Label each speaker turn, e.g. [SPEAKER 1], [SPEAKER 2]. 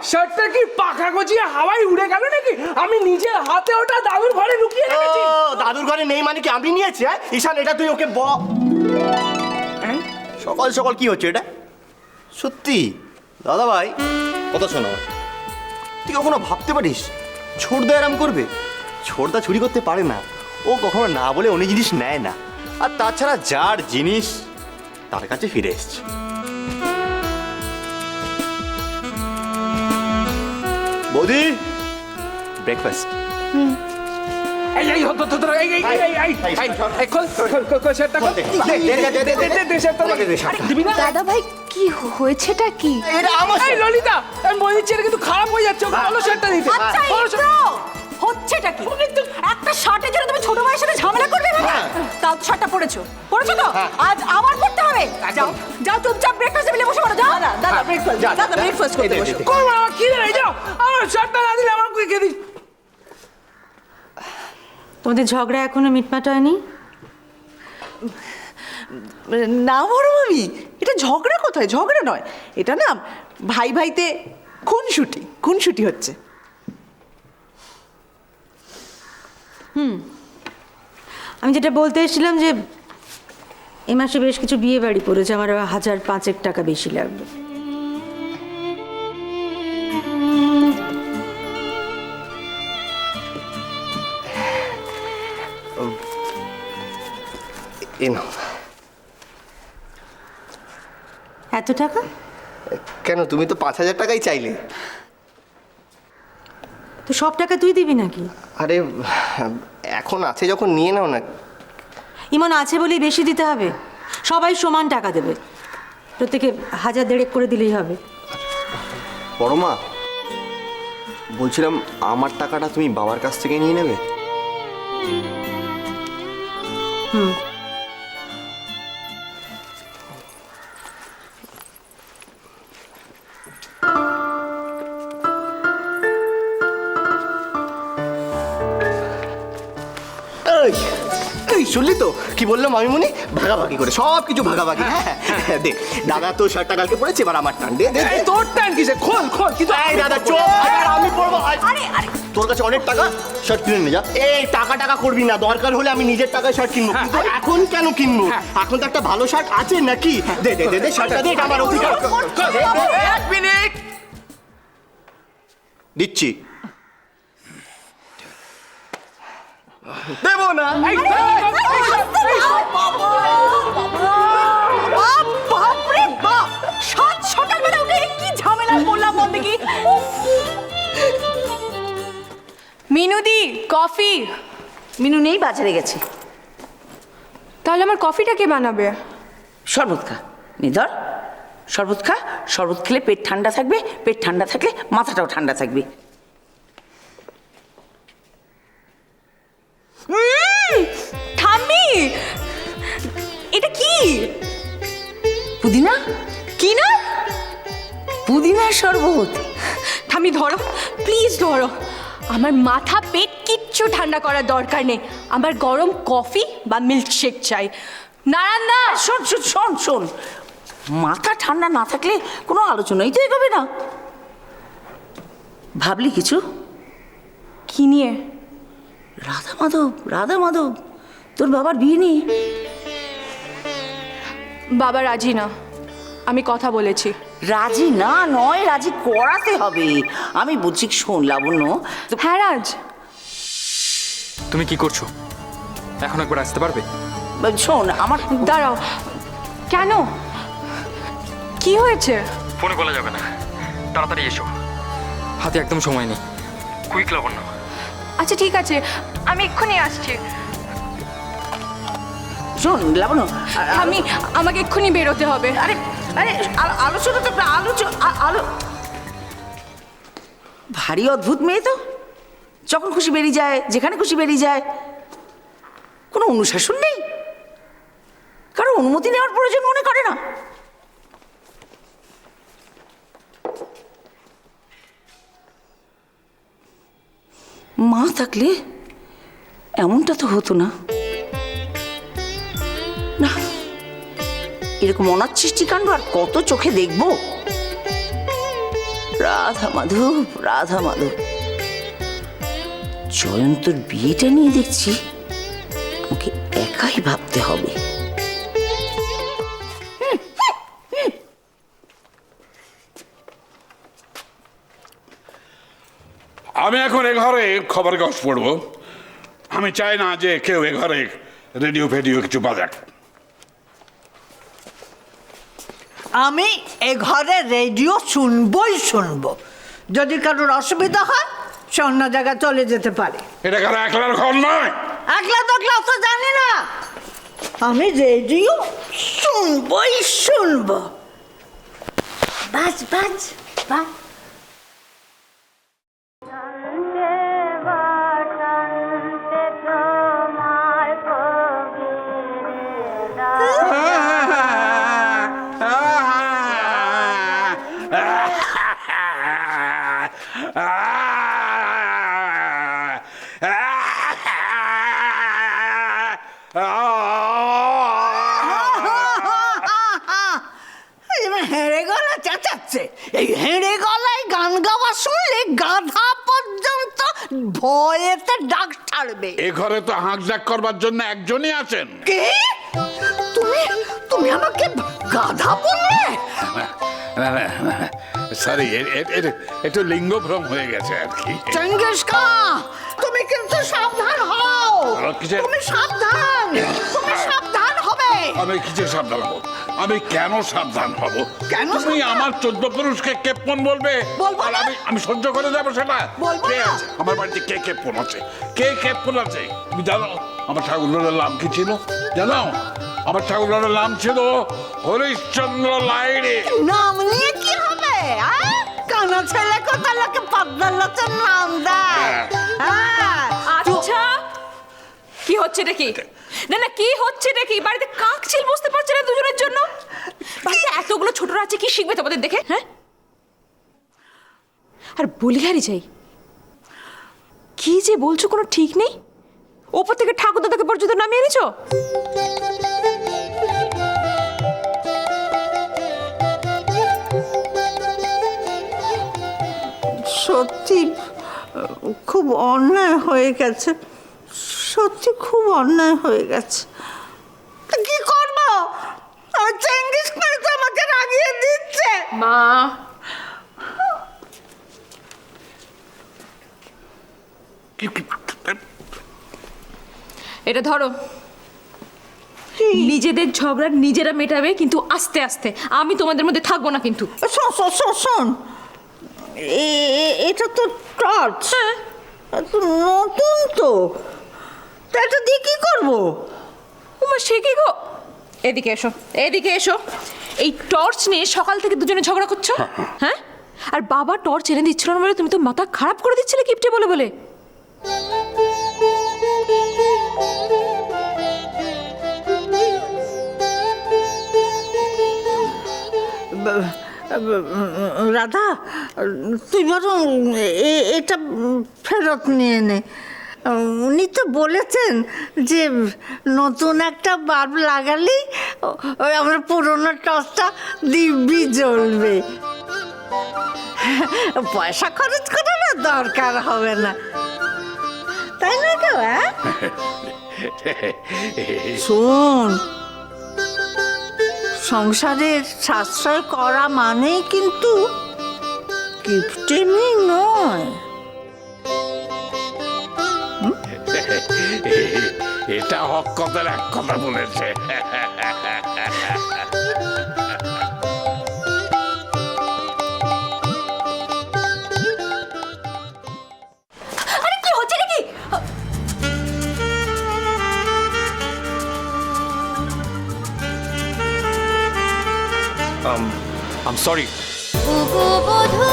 [SPEAKER 1] শার্টটা কি পাখা গজিয়ে হাওয়ায় উড়ে গেল নাকি? আমি নিজের হাতে ওটা দাদুর ঘরে লুকিয়ে রেখেছি।
[SPEAKER 2] দাদুর ঘরে নেই মানে কি আমি নিয়েছি? হ্যাঁ ঈশান, এটা তুই ওকে সকাল সকাল কি হচ্ছে এটা? সত্যি দাদা ভাই কথা শোনো, তুই কখনো ভাবতে পারিস ছোটদা এরম করবে? ছোটদা চুরি করতে পারে না, ও কখনো না বলে অনেক জিনিস নেয় না। আর তাছাড়া যার জিনিস তার কাছে ফিরে এসছে। বৌদি ব্রেকফাস্ট।
[SPEAKER 1] এই এই হতো তো এই এই এই এই এই খোল শার্টটা খোল। দে শার্টটা দিবি না?
[SPEAKER 3] দাদা ভাই কি হয়েছেটা কি?
[SPEAKER 2] এটা আমার
[SPEAKER 1] এই ললিতা, আমি বলছি এটা কিন্তু খারাপ হয়ে যাচ্ছে, ওকে বলো শার্টটা দিতে।
[SPEAKER 3] আচ্ছা হচ্ছেটা কি? একটা শার্টের জন্য তুমি ছোট ভাইয়ের সাথে ঝামেলা করবে না? তাও তো শার্টটা পরেছো তো? আজ আমার করতে হবে। যাও যাও চুপচাপ ব্রেকফাস্ট টেবিলে বসে পড়ো। যাও না দাদা ব্রেকফাস্ট করতে বসো।
[SPEAKER 1] কই বাবা কি রে? যাও আমার শার্টটা না দিলে আমার কে দিস?
[SPEAKER 4] তোমাদের ঝগড়া এখনো মিটমাট হয়নি?
[SPEAKER 5] না বড় মামি, এটা ঝগড়া কোথায়? ঝগড়া নয় এটা, না ভাই ভাইতে খুনসুটি হচ্ছে।
[SPEAKER 4] আমি যেটা বলতে এসেছিলাম যে এই মাসে বেশ কিছু বিয়ে বাড়ি পড়েছে, আমার 1,005 টাকা বেশি লাগবে। এত টাকা
[SPEAKER 2] কেন? তুমি তো 5,000 টাকাই চাইলে।
[SPEAKER 4] তো সব টাকা তুই দিবি নাকি?
[SPEAKER 2] আরে এখন আছে যখন নিয়ে নাও না।
[SPEAKER 4] ইমন আছে বলেই বেশি দিতে হবে? সবাই সমান টাকা দেবে, প্রত্যেকে 1,000 করে দিলেই হবে।
[SPEAKER 2] বড় মা বলছিলাম, আমার টাকাটা তুমি বাবার কাছ থেকে নিয়ে নেবে? এই শুনলি তো কি বললাম আমি? মনে ভাগাভাগি করে সব কিছু ভাগাভাগি। হ্যাঁ দেখ দাদা তো শার্টটা কালকে পরেছে, এবার আমার টান। দে দে
[SPEAKER 1] এই তোর টান কিসে? খোল খোল। কিন্তু
[SPEAKER 2] এই দাদা চোখ, আমি পরবো।
[SPEAKER 3] আরে আরে
[SPEAKER 2] তোর কাছে অনেক টাকা, শার্ট কিনে নিয়ে যা। এই টাকা করবি না, দরকার হলে আমি নিজের টাকায় শার্ট কিনবো, কিন্তু এখন কেন কিনবো? এখন তো একটা ভালো শার্ট আছে নাকি? দে দে দে শার্টটা দে, এটা আমার অধিকার।
[SPEAKER 1] এক মিনিট
[SPEAKER 2] দিচ্ছি। দেবো না।
[SPEAKER 5] বাপরে বাপ, সকালবেলা উঠে কি ঝামেলা করলাম বল দেখি।
[SPEAKER 3] মিনুদি কফি।
[SPEAKER 6] মিনু নেই, বাজারে গেছে।
[SPEAKER 3] তাহলে আমার কফিটা কে বানাবে?
[SPEAKER 6] শরবত খা, নিধর শরবত খা। শরবত খেলে পেট ঠান্ডা থাকবে, পেট ঠান্ডা থাকলে মাথাটাও ঠান্ডা থাকবে।
[SPEAKER 3] ঠাম্মি এটা কি?
[SPEAKER 6] পুদিনা,
[SPEAKER 3] কি না?
[SPEAKER 6] পুদিনার শরবত।
[SPEAKER 3] ঠাম্মি ধরো, প্লিজ ধরো। আমার মাথা পেট কিচ্ছু ঠান্ডা করার দরকার নেই, আমার গরম কফি বা মিল্কশেক চাই। নারায়ণ দা
[SPEAKER 6] শোন শোন শোন শোন, মাথা ঠান্ডা না থাকলে কোনো আলোচনাই তো এগোবে না। ভাবলি কিছু?
[SPEAKER 3] কি নিয়ে?
[SPEAKER 6] রাধা মাধব তোর বাবার বিয়ে নিয়ে।
[SPEAKER 3] বাবা রাজি না, আমি কথা বলেছি।
[SPEAKER 6] রাজি না নয়, রাজি করাতে হবে। আমি বলছি শোন লাবণ্য,
[SPEAKER 3] হ্যাঁ রাজ,
[SPEAKER 7] তুমি কি করছো? এখন একবার আসতে পারবে?
[SPEAKER 6] শোন আমার।
[SPEAKER 3] দাঁড়াও। কেন? কি হয়েছে?
[SPEAKER 7] ফোনে বলা যাবে না, তাড়াতাড়ি এসো, হাতে একদম সময় নেই। কুইক লাবণ্য।
[SPEAKER 3] আচ্ছা ঠিক আছে, আমি এক্ষুনি আসছি।
[SPEAKER 6] শোন লাবণ্য,
[SPEAKER 3] আমাকে এক্ষুনি বেরোতে হবে।
[SPEAKER 6] আরে আরে আলোচনা তো আলো ভারী অদ্ভুত মেয়ে তো, যখন খুশি বেরিয়ে যায়, যেখানে খুশি বেরিয়ে যায়, কোনো অনুশাসন নেই, কারো অনুমতি নেওয়ার প্রয়োজন মনে করে না। মা থাকলে এমনটা তো হতো না। না, এরকম অনাচ্ছিষ্টি কাণ্ড আর কত চোখে দেখবো? রাধা মাধব, রাধা মাধব। জয়ন্তর বিয়েটা নিয়ে দেখছি আমাকে একাই ভাবতে হবে।
[SPEAKER 8] আমি এখন এ ঘরে খবর কাগজ পড়বো। আমি চাই না যে কেউ এ ঘরে রেডিও ফেডিও কিছু বাজাক।
[SPEAKER 9] আমি এ ঘরে রেডিও শুনবই শুনবো। যদি কারোর অসুবিধা হয় সে অন্য জায়গায় চলে যেতে পারে।
[SPEAKER 8] এটা কারো একলার ঘর নয়।
[SPEAKER 9] একলা দোকলা তো জানি না, আমি রেডিও শুনবই শুনবো। বাজ বাজ বাজ। হেঁড়ে গলা চেঁচাচ্ছে। এই হেঁড়ে গলায় গান গাওয়া শুনলে গাধা পর্যন্ত ভয়েতে ডাক ছাড়বে।
[SPEAKER 8] এ ঘরে তো হাঁক ডাক করবার জন্য একজনই আছেন।
[SPEAKER 9] কে? তুমি তুমি আমাকে গাধা বললে?
[SPEAKER 8] সরি, একটু লিঙ্গভ্রম হয়ে গেছে আর কি।
[SPEAKER 9] চেঙ্গিস খান, তুমি কিন্তু সাবধান হও। তুমি সাবধান, তুমি সাবধান হবে।
[SPEAKER 8] আমি কিছু সাবধান হব? আমি কেন সাবধান হব?
[SPEAKER 9] কেন
[SPEAKER 8] তুমি
[SPEAKER 9] সাবধান?
[SPEAKER 8] আমার 14 পুরুষকে কেপ্পন বলবে
[SPEAKER 9] বলবো
[SPEAKER 8] আর
[SPEAKER 9] না।
[SPEAKER 8] আমি সহ্য করে যাবো সেটা?
[SPEAKER 9] বলবো
[SPEAKER 8] কে
[SPEAKER 9] না।
[SPEAKER 8] আছে আমার বাড়িতে? কে কেপ্পন আছে? কে কেপ্পন আছে তুমি জানো? আমার ঠাকুরের নাম কি ছিল জানো? আমার ঠাকুরের নাম ছিল হরিশ্চন্দ্র লাহিড়ী।
[SPEAKER 9] নাম নিয়ে কি হবে? কানা ছেলে কোথা লোকে পাবদার লোকের নাম দেয়? হ্যাঁ।
[SPEAKER 3] আচ্ছা কি হচ্ছে নাকি? না না কি হচ্ছে নাকি? বাড়িতে কাক ছিল বুঝতে পারছে না দুজনের জন্য? বাড়িতে এতগুলো ছোটরা আছে, কি শিখবে তোমাদের দেখে? হ্যাঁ, আর বলিহারি যাই, কি যে বলছো কোনো ঠিক নেই। ওপর থেকে ঠাকুর দাদাকে পর্যন্ত নামিয়ে এনেছো।
[SPEAKER 9] সত্যি খুব অন্যায় হয়ে গেছে, সত্যি খুব অন্যায় হয়ে গেছে। কি করবো? চেঙ্গিস খান তো আমাকে রাগিয়ে দিচ্ছে।
[SPEAKER 3] মা, এটা ধরো, নিজেদের ঝগড়া নিজেরা মেটাবে, কিন্তু আস্তে আস্তে। আমি তোমাদের মধ্যে থাকবো না কিন্তু।
[SPEAKER 9] শোন, এটা তো টর্চ, নতুন তো, এটা দিয়ে কি করবো?
[SPEAKER 3] তোমার সে কি গো? এদিকে এসো, এদিকে এসো। এই টর্চ নিয়ে সকাল থেকে দুজনে ঝগড়া করছো। হ্যাঁ, আর বাবা টর্চ এনে দিচ্ছিল না বলে তুমি তো মাথা খারাপ করে দিচ্ছিলে কিপটে বলে বলে।
[SPEAKER 9] রাধা, তুই বরং এটা ফেরত নিয়ে নে। উনি তো বলেছেন যে নতুন একটা বাল্ব লাগালেই ওই আমার পুরোনো টর্চটা দিব্যি জ্বলবে, পয়সা খরচ করার দরকার হবে না, তাই না কেউ? হ্যাঁ শোন, সংসারের সাশ্রয় করা মানে কিন্তু কিপটেমি নয়।
[SPEAKER 8] এটা হক কথার এক কথা বলেছে।
[SPEAKER 3] আরে কি হচ্ছে নাকি?
[SPEAKER 2] I'm sorry.
[SPEAKER 10] ওগো বধূ